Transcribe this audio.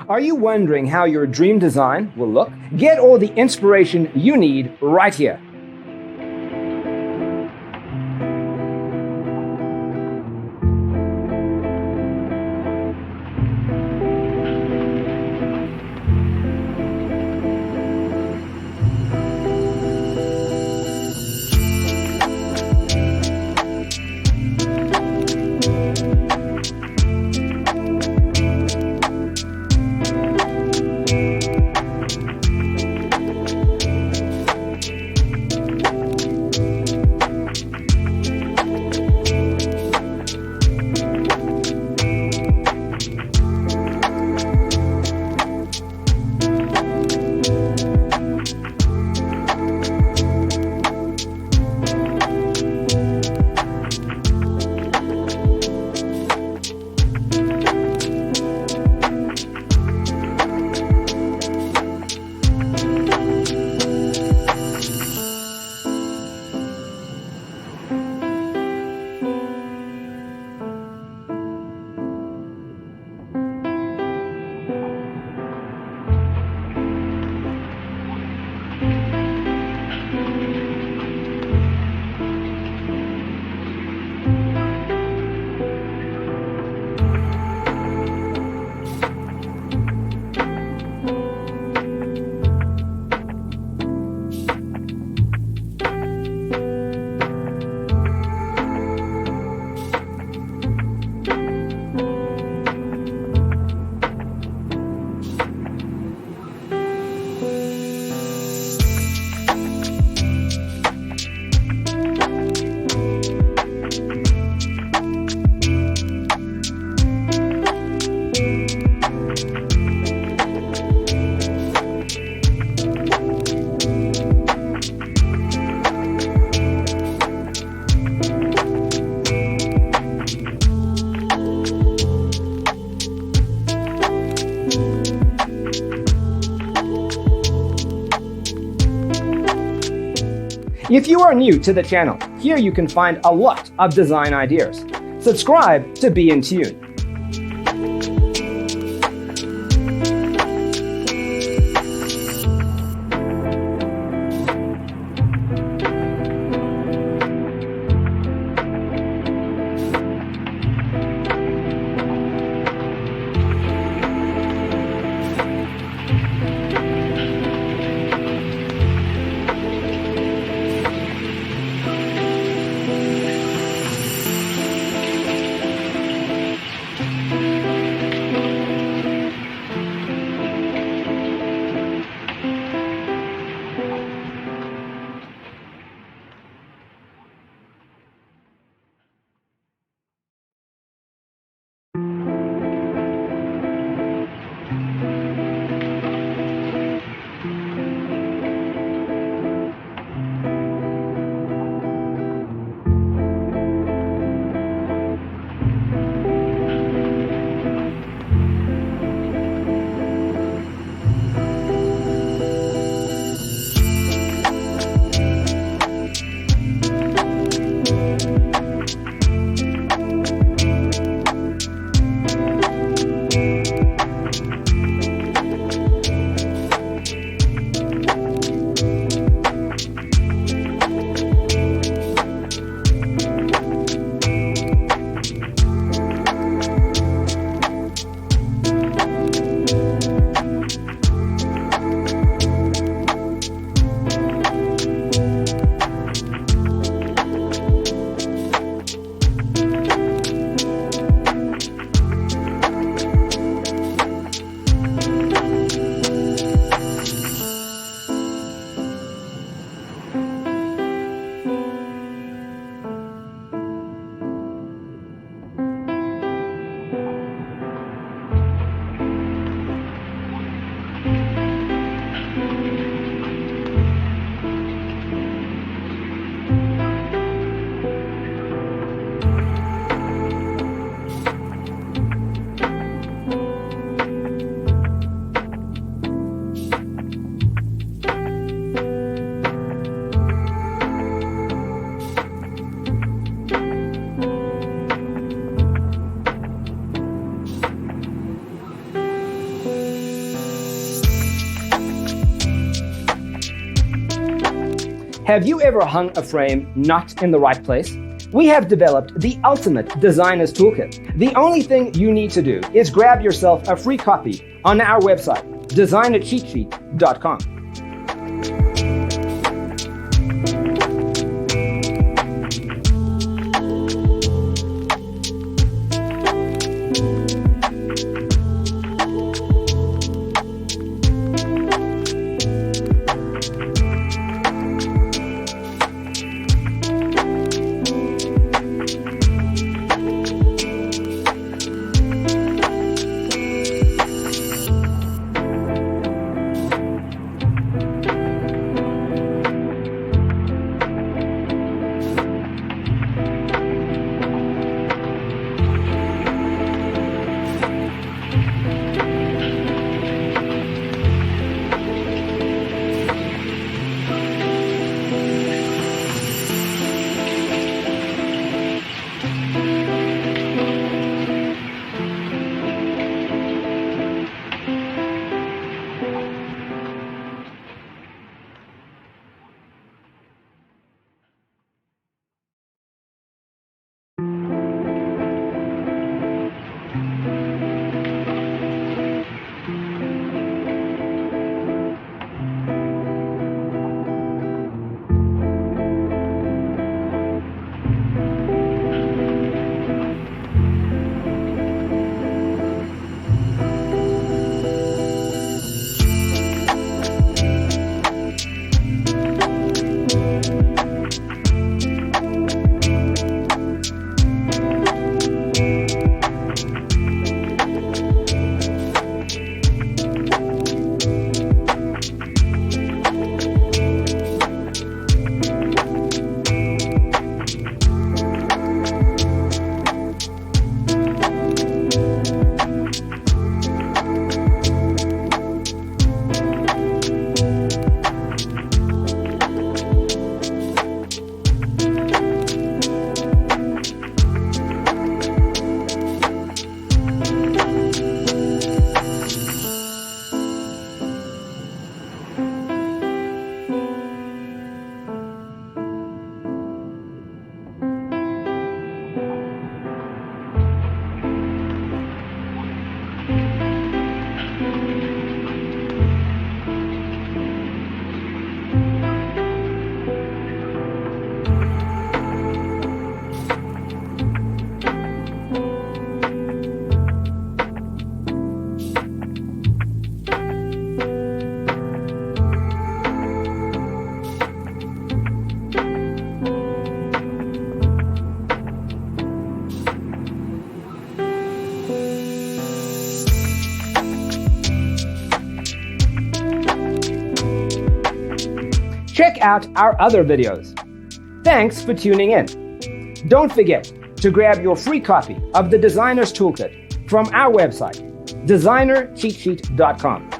Are you wondering how your dream design will look? Get all the inspiration you need right here. If you are new to the channel, here you can find a lot of design ideas. Subscribe to be in tune. Have you ever hung a frame not in the right place? We have developed the ultimate designer's toolkit. The only thing you need to do is grab yourself a free copy on our website, designercheatsheet.com. Check out our other videos. Thanks for tuning in. Don't forget to grab your free copy of the Designer's Toolkit from our website, designercheatsheet.com.